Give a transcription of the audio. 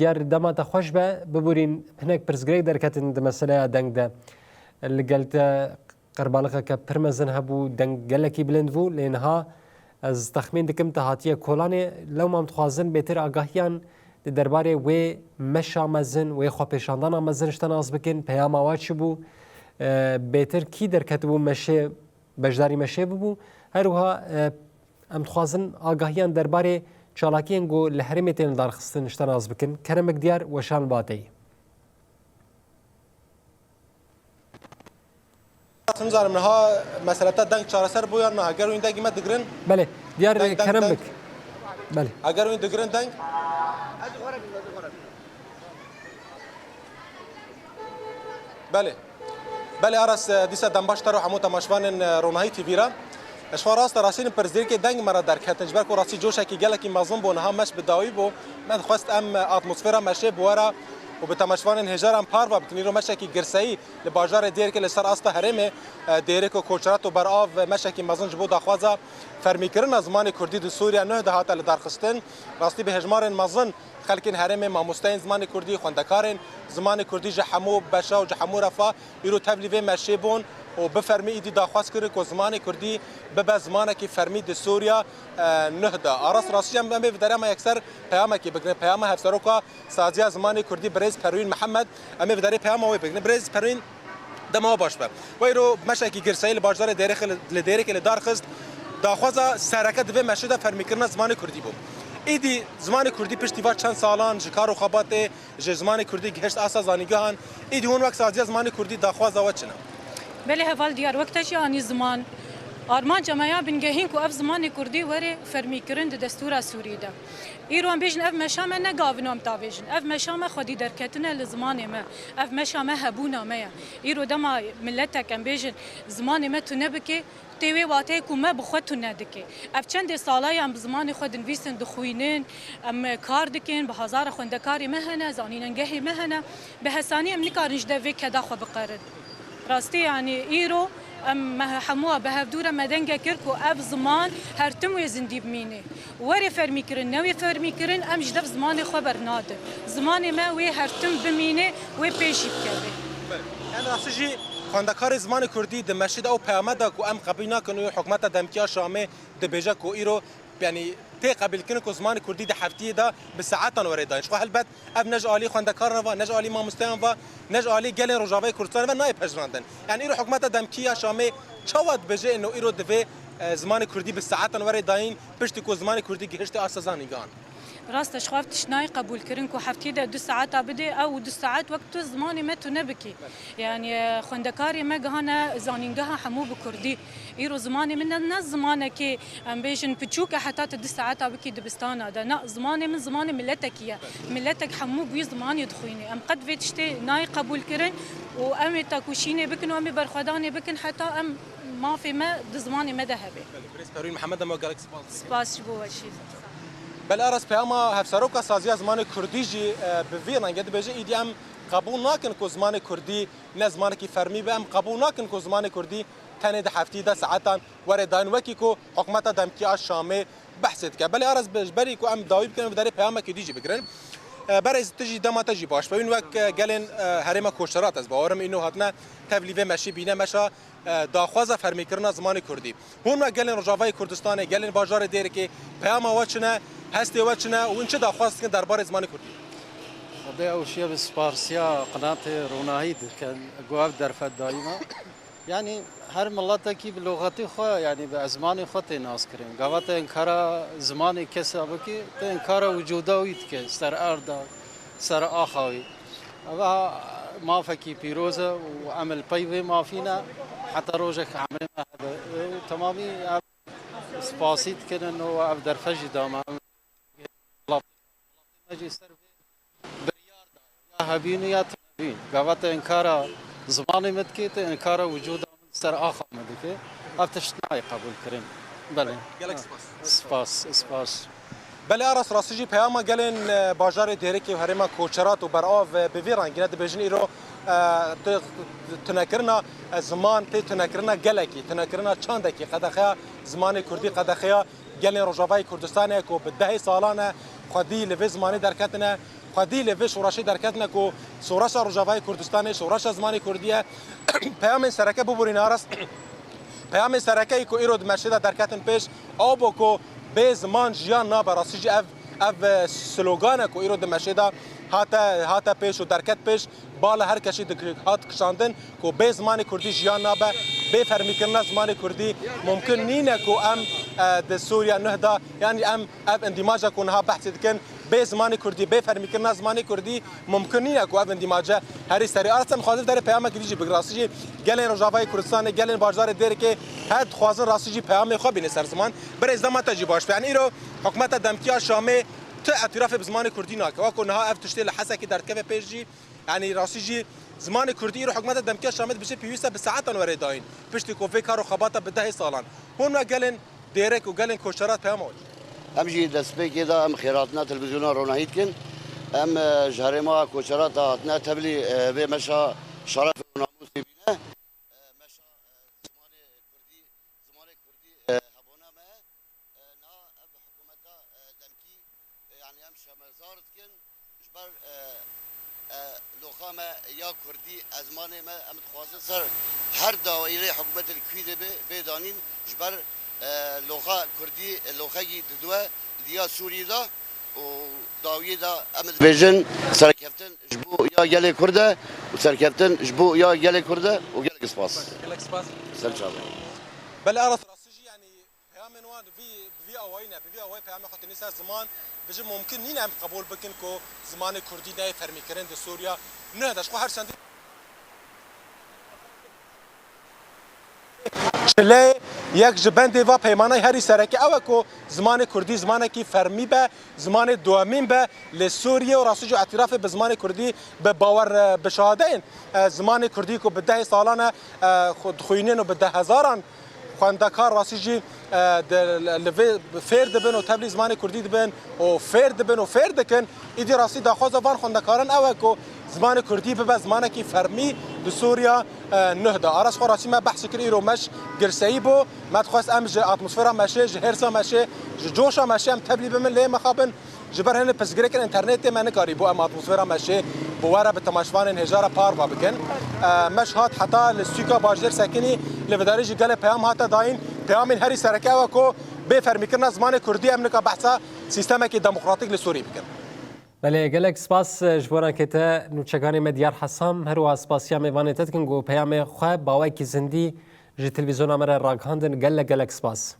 دیار دما تا خوش به ببورین هناك برزگری درکتن د مسئله دنگ ده اللي قلت قربالغه که پرمزن هبو دنگ گلکی بلند بو لینها از تخمین دکم تهاتیه کولانه لو ما متخوازن بهتر آگاهیان درباره و مشا مزن و خو پیشاندان مزن اشتناز بکن پیام آواز بو بهتر کی درکتبو مشه بجداری مشه بو هروها ام تخوازن آگاهیان درباره چالاکین گو لحرمتین دارخستن اشتناز بکن کرمک دیار وشان باتی نظرم نها مسألة دنگ چهار سر بویان نه اگر این دنگی ما دگرن بله دیار کرمک بله اگر این دگرن دنگ بله آرس دیسا دنباش ترو همو تماشوان رونایی تیویرا اشوار راست راسین پرزدیر که دنگ مرا در کتنج برکو راسی جوشه که گله کی مظلوم بو نه مش بداوی بو من خواست ام اتمسفر مشه بوارا و به تماشوان هجار ام پار و بکنی رو مشه کی گرسایی لباجار دیر که لسر استا هرم دیر کو کوچرات و براو مشه کی مظلوم جبو داخوازا فرمیکرن از زمان کردی د سوریه نه دهات ل درخستن راستی به هجمار مظن خلکن هرم ماموستین زمان کردی خوندکارن زمان کردی جحمو بشا و جحمو رفا ایرو تبلیغ مشه بون و بفرمی ایدی داخواست کرد که زمان کردی به زمانه که فرمی د سوریا نهده آراس راستی هم به دریا ما اکثر پیام کی بگن پیام هفسروکا سازی زمان کردی برز پروین محمد امی بدری پیام وی بگن برز پروین دما باش به ویرو مشکی گرسایل بازار دیره که دار خست داخوازا سرکت و مشهد فرمی کردن زمان کردی بود ایدی زمان کردی پشتیوار چند سالان جکار و خابات زمان کردی گشت اساس زانیگان ایدی اون وقت سازی زمان کردی داخوازا و چنه بله هفال دیار وقتش آنی زمان آرمان جمعیه بنگهین کو اف زمان کردی وره فرمی کرند دستور سوری ده ایران بیشن اف مشام نگاونم تا بیشن اف مشام خودی درکتنه لزمان ما اف مشام هبونا ما ایرو دما ملتک ام بیشن زمان ما تو نبکه تیوی واته کو ما بخوت ندکه اف چند سالای ام زمان خود نویسن دخوینن ام کار دکن به هزار خوندکاری مهنه زانیننگهی مهنه به حسانی ام نکارنج دوی کدا خو بقرد راستی یعنی ایرو ام حموه به هفدوره مدنگه کرد که اف زمان هر تموی زندی بمینه وری فرمی کرن نوی فرمی کرن ام جدف زمان خبر ناده زمان ما وی هر تم بمینه وی پیشی بکرده یعنی راستی خواندکار زمان کردی د مشهد او پیامده که ام قبول نکنه حکومت دمکیا شامه د بیجا که ایرو یعنی تی قبل کنه که زمان کردی ده هفته ده به ساعتان وریدانش خو البته اب نج عالی خواندکار و نج عالی ما مستعان و نج عالی گل رجاوی کردستان و نای پجراندن یعنی ایرو حکومت دمکیا شامه چواد بجه انه ایرو دوی زمان کردی به ساعتان وریداین پشت کو زمان کردی گهشت اساسانیگان راستش خوافتش نای قبول کردن که هفته ده 2 ساعت بده او 2 ساعت وقت زمانی ما تو نبکی یعنی خوندکاری ما گهانه زانینگاه همو بکردی ایرو زمانی من نه زمانه که ام بیشن پچوک حتی 2 ساعت بکی دبستانه ده نه زمانی من زمان ملتکیه ملتک همو بی زمانی دخوینه ام قد ویتشته نای قبول کردن و ام تاکوشینه بکن و ام برخدانه بکن حتی ام ما في ما زمانی ما ذهبه بريس پروین محمد ما گالکس سپاس بو شي بل ارس پیاما هفسروکا سازی زمان کردی جی به ویران گد بجه ایدی ام قبول نکن که زمان کردی نه زمان کی فرمی به ام قبول نکن که زمان کردی تنه ده هفته ده ساعتان ور داین وکی کو حکومت دمکی شامه بحثت که بل ارس بری کو ام داوی بکنم بدری پیاما کی دیجی بگرن برای تجی دما تجی باش ببین وک گلن هرم کوشرات از باورم اینو هاتنه تبلیغ مشی بینه مشا داخواز فرمی کردن زمان کردی هون گلن رجاوی کردستان گلن بازار دیر که پیاما وچنه هستی وچنه و اینچه داخواست که درباره زمان کردی خدای اوشیا به سپارسیا قناه رونایی کن گواب درفت دائما یعنی هر ملت کی به لغتی خو یعنی به زمان خود ناس کریم گوات انکار زمان کس ابکی تو انکار وجوداویت که سر اردا سر آخاوی و ما فکی پیروز و عمل پیوی ما فينا حتى روجك عمل هذا تمامي سپاسیت کنن و اب در فجی دام مجی سر بریار دا یا هبین یا تبین گوات انکار زمان مد کی تو انکار وجود سر آخر مد کی اب تشنای قبول کریم بله سپاس بله ارس راستی پیام گلن بازار دیرکی و هرما کوچرات و براو به ویران گنه بجن ایرو تنکرنا زمان تنکرنا گلکی تنکرنا چاندکی قدخه زمان کردی قدخه گلن رجاوی کردستان کو به 10 سالانه خودی لوی زمانی درکتنه خدی له شوراشی درکتنه کو شوراش روجاوای کردستان شوراش زمانی کردیه پیام سرکه ببرین آرس پیام سرکه کو ایرود مرشد درکتن پیش آبو کو به زمان جیان نا براسیج اف سلوگان کو ایرود مرشد هاتا پیش و درکت پیش بالا هر کسی هات کشاندن کو به زمان کردی جیان نا به فرمی کردن زمان کردی ممکن نینه کو ام د سوریا نهدا یعنی ام اف اندماج کو نها بحث دکن به زمان کردی به فرمی کردن زمان کردی ممکن نینه کو اف اندماج هر سری ارسم خاطر در پیام کلیجی بگراسیجی گلن روجاوای کردستان گلن بازار دیر که هد خوازن راسیجی پیام خو بین سر زمان بر ازدما تجی باش یعنی ایرو حکومت دمکیا شامه تو اعتراف بزمان کردی ناک و کو نها اف تشتیل حسکی در کف پیجی یعنی راسیجی زمان کردی رو حکومت دمکیا شامل بشه پیوسته به ساعت ور داین پشتی کوفی کارو خباته به 10 سالان هون گلن دیرک و گلن کوشرات پیام ام جی دست به کدا ام خیراتنا تلویزیون روناهید کن ام جهر ما کوچرات اتنا تبلی به مشا شرف و ناموس بینه مشا زمان کردی هبونا ما نا اب حکومت دمکی یعنی ام شمزارت کن جبر لوخام یا کردی ازمان ما ام خواسته سر هر دایره حکومت الکوید به دانین جبر لوخا کردی لوخایی ددوه دیا سوری دا و داوی دا امد بیژن سرکفتن جبو یا گله کرده و سرکفتن جبو یا گله کرده و گله سپاس سلام بل ارث راسجي يعني پیام نوان في اواینا في اوای پیام خاطر نیست زمان بجه ممکن نیم قبول بکن کو زمان کردی نه فرمی کردن در سوریا نه داش خو هر چند چله یک جبند و پیمانه هری سرکی او کو زمان کردی زمانی که فرمی به زمان دوامین به لسوریه و راسجو اعتراف به زمان کردی به باور بشهادین زمان کردی کو به 10 سالانه خود خوینن و به 10,000 خواندکار راسیجی فیر دبن و تبلی زمان کردی دبن و فیر دبن و فیر دکن ایدی راسی داخواز وان خواندکاران اوه کو زمان کردی به زمانه کی فرمی دو سوریا نهدا آرس خراسی ما بحث کری رو مش گرسایی بو ما تخواست ام ج اتمسفرا مشه ج هرسا مشه ج جوشا مشه ام تبلی بمن لی مخابن جبر هن پس گرکن اینترنت من کاری بو ام اتمسفرا مشه بواره به تماشوان هجار پار با بکن مش هات حتی لستیکا باجر سکنی لوداری ج گله پیام هات داین پیام هری سرکه و کو به فرمی کردن زمان کردی امریکا بحثا سیستم کی دموکراتیک لسوری بکن بله گلک سپاس جبران کته نوچگانی مدیار حسام هر و سپاسیا میوانه تدکن گو پیام خواه باوی کی زندی جی تلویزیون امر راگهاندن گلک سپاس